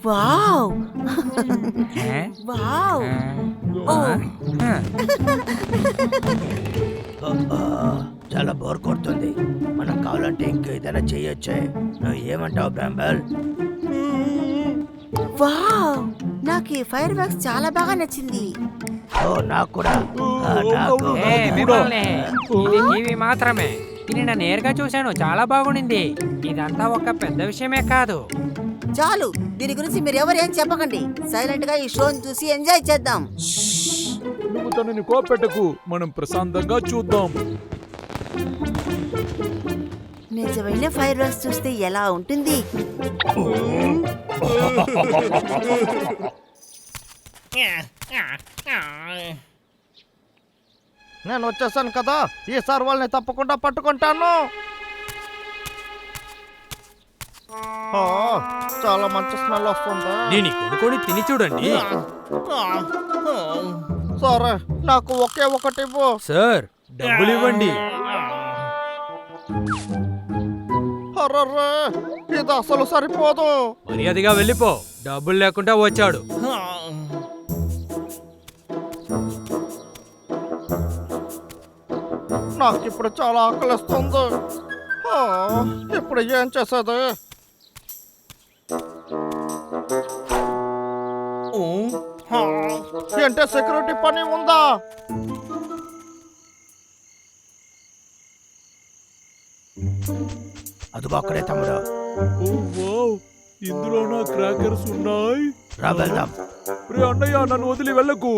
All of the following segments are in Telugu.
వావ్ వావ్ ఓ చాలా బోర్ కొడుతుంది. మనం కావాలంటే ఇంకేదైనా చేయొచ్చే. నువ్వు ఏమంటావు బ్రాంబల్? వావ్ నాకు ఈ ఫైర్ వర్క్స్ చాలా బాగా నచ్చింది. ఓ నాకు కూడా. నాకు ఇది టీవీ మాత్రమే. ఇది నేను నేరుగా చూశాను, చాలా బాగుండింది. ఇదంతా ఒక పెద్ద విషయమే కాదు. చాలు, దీని గురించి మీరు ఎవరు ఏం చెప్పకండి. సైలెంట్ గా ఈ షోని చూసి ఎంజాయ్ చేద్దాం. నువ్వు తనని కోపెట్టకు, మనం ప్రశాంతంగా చూద్దాం. నిజమైన ఫైర్ వర్క్స్ చూస్తే ఎలా ఉంటుంది? నేను వచ్చేసాను కదా, ఈసారి వాళ్ళని తప్పకుండా పట్టుకుంటాను. చాలా మంచి స్మెల్ వస్తుంది. దీని కొనుక్కొని తిని చూడండి. సరే, నాకు ఒకే ఒకటి ఇవ్వు. సార్, డబ్బులు ఇవ్వండి. అర్రర్రే, ఇది అసలు సరిపోదు. మర్యాదగా వెళ్ళిపో, డబ్బులు లేకుండా వచ్చాడు. నాకు ఇప్పుడు చాలా ఆకలిస్తుంది. ఇప్పుడు ఏం చేసేది? ఏంటే సెక్యూరిటీ పని ఉందా? అదిగో అక్కడే తమ్ముడు. ఇందులో నా క్రాకర్స్ ఉన్నాయి. రా వెళ్దాం. రే అన్నయ్య, నన్ను వదిలి వెళ్ళకు.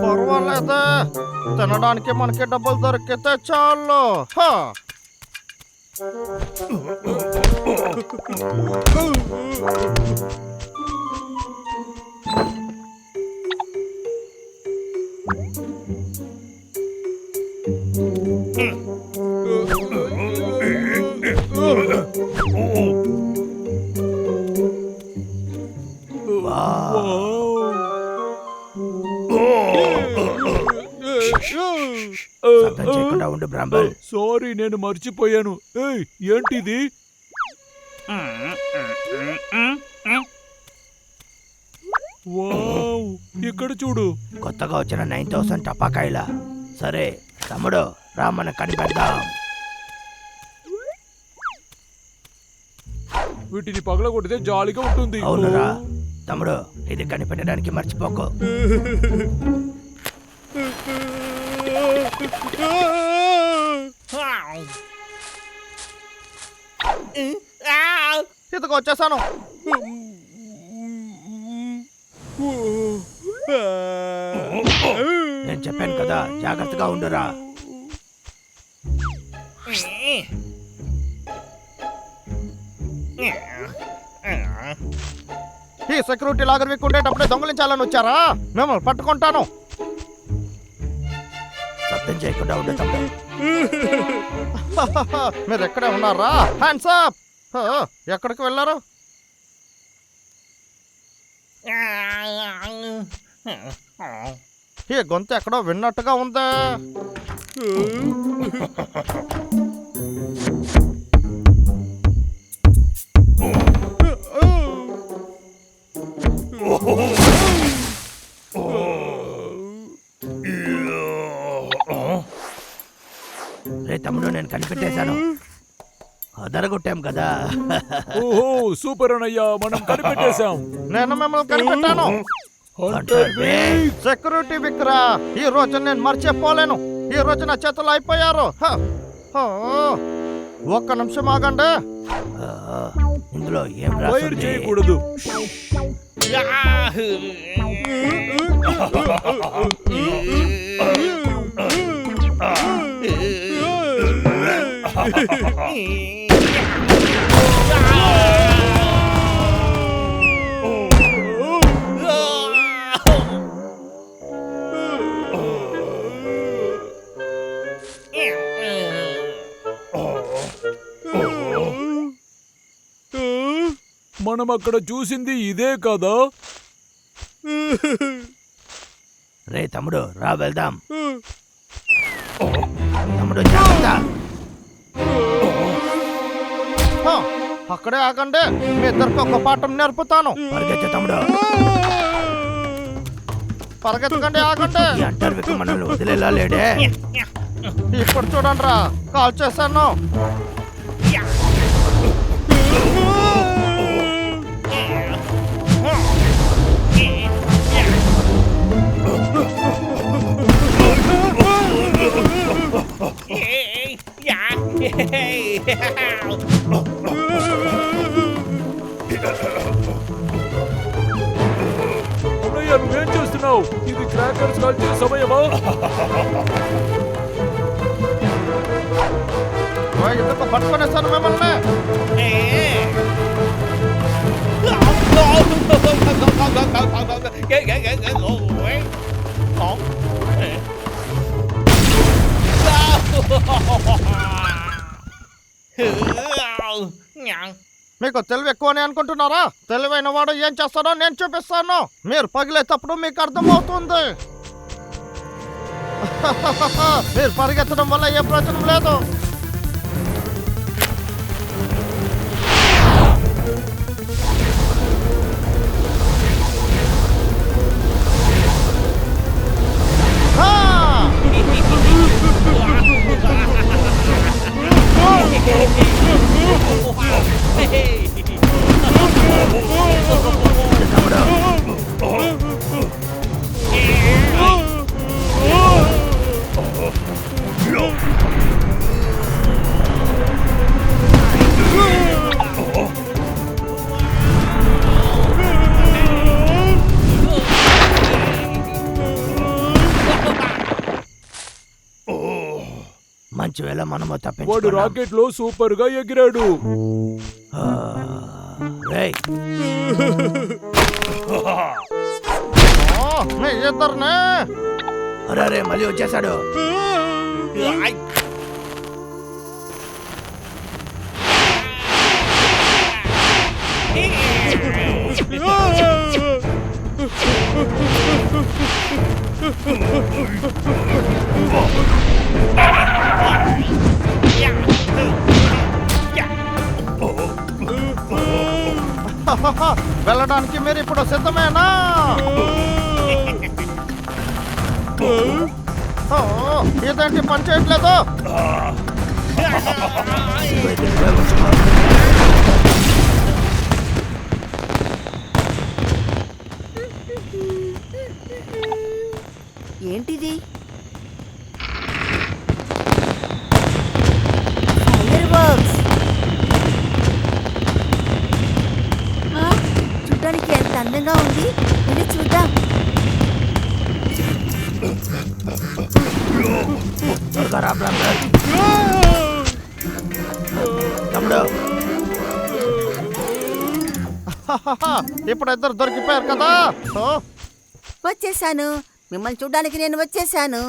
పర్వాలేదు, తినడానికి మనకి డబ్బులు దొరికితే చాలు. శబ్దం చేయకుండా ఉండు బ్రాంబల్. సారీ, నేను మర్చిపోయాను. ఏయ్, ఏంటిది? వావ్, ఇక్కడ చూడు. కొత్తగా వచ్చిన 9000 టపాకాయల. సరే తమ్ముడు, రా మనం కనిపెడదాం. వీటిని పగలగొడితే జాలీగా ఉంటుంది. అవునురా తమ్ముడు, ఇది కనిపెట్టడానికి మర్చిపోకు. ఇదిగో వచ్చేసాను. నేను చెప్పాను కదా, జాగ్రత్తగా ఉండురా. ఈ సెక్యూరిటీ లాగర్ విక్కుండేటప్పుడే దొంగలించాలని వచ్చారా? మిమ్మల్ని పట్టుకుంటాను. శబ్దం చేయకుండా ఉండు తమ్ముడు. మీరు ఎక్కడే ఉన్నారా? Hands up. ఎక్కడికి వెళ్ళారు? ఈ గొంతు ఎక్కడో విన్నట్టుగా ఉందా? రే తమ్ముడు, నేను కనిపెట్టేశాను. అదరగొట్టాం కదా. ఓహో, సూపర్ అన్నయ్య, మనం కనిపెట్టేశాం. నేను మిమ్మల్ని కనిపెట్టాను. సెక్యూరిటీ విక్రా, ఈ రోజు నేను మర్చిపోలేను. ఈ రోజు నా చేతులు అయిపోయారు. ఒక్క నిమిషం ఆగండి. ఇందులో ఏం ఫైర్ రాస్తుంది? చేయకూడదు. మనం అక్కడ చూసింది ఇదే కదా? రే తమ్ముడు, రా వెళ్దాం. తమ్ముడు జాగ్రత్త. అక్కడే ఆగండి, మీ ఇద్దరికి ఒక పాఠం నేర్పుతాను. పరిగెత్తు తమ్ముడు. పరిగెత్తకండి, ఆగండి. ఈ అంటారు విక్కు మనల్ని వదిలేలా లేడే. ఇప్పుడు చూడండి రా, కాల్ చేశాను. అన్నయ్య నువ్వేం చేస్తున్నావు? ఇది క్రాకర్స్ కాల్చే సమయమా? ఇద్దరు పట్టుకునేస్తాను మిమ్మల్ని. మీకు తెలివి ఎక్కువని అనుకుంటున్నారా? తెలివైన వాడు ఏం చేస్తాడో నేను చూపిస్తాను. మీరు పగిలేటప్పుడు మీకు అర్థమవుతుంది. మీరు పరిగెత్తడం వల్ల ఏ ప్రయోజనం లేదు. మంచి వేళ మనము వాడు తప్పించుకున్నాం. రాకెట్ లో సూపర్ గా ఎగిరాడు. రేయ్, మీ ఇద్దరినే అరే మళ్ళీ వచ్చేసాడు. వెళ్ళడానికి మీరు ఇప్పుడు సిద్ధమేనా? ఇదేంటి పని చేయట్లేదు? ఏంటిది? Fire works. చూడడానికి ఎంత అందంగా ఉంది. వెళ్ళి చూద్దాం. త్వరగా రా బ్రదర్. తమ్ముడు, ఇప్పుడు ఇద్దరు దొరికిపోయారు కదా. వచ్చేసాను. మిమ్మల్ని చూడడానికి నేను వచ్చేసాను.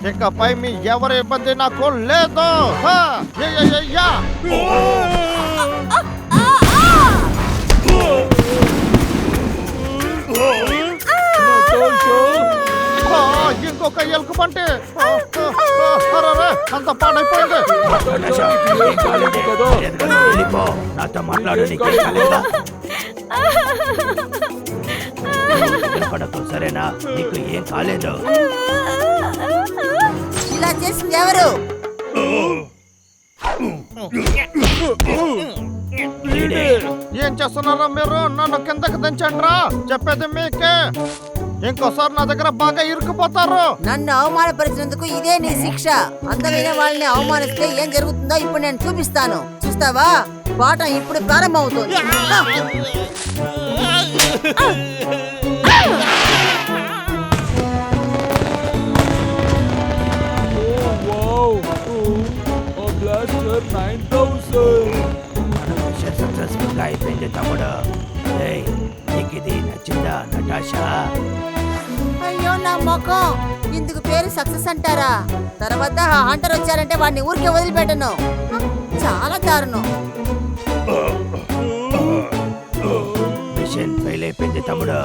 ఇకపై మీ ఎవరి ఇబ్బంది నాకు లేదు. ఇంకొక ఎలుక పంటే అంత పాడైపోయింది. వెళ్ళిపో. నాతో మాట్లాడు. నీకేం కాలేదా? పడకు, సరేనా? నీకు ఏం కాలేదు. ఇలా చేసింది ఎవరు? ఏం చేస్తున్నారా మీరు? నన్ను కిందకి దించండి రా. చెప్పేది మీకే. ఇంకోసారి నా దగ్గర బాగా ఇరుక్కుపోతారు. నన్ను అవమానపరిచినందుకు ఇదే నీ శిక్ష. అందమైన వాళ్ళని అవమానిస్తే ఏం జరుగుతుందో ఇప్పుడు నేను చూపిస్తాను. చూస్తావా? పాఠం ఇప్పుడు ప్రారంభమవుతుంది. బ్లాస్టర్ 9000. సక్సెస్ఫుల్ గా అయిపోయింది తమ్ముడు. నీకు ఇది నచ్చిందా నటాషా? అయ్యో నా మొఖం. ఇందుకు పేరు సక్సెస్ అంటారా? తర్వాత హంటర్ వచ్చారంటే వాడిని ఊరికే వదిలిపెట్టను. చాలా దారుణం. మిషన్ ఫెయిల్ అయిపోయింది తమ్ముడు.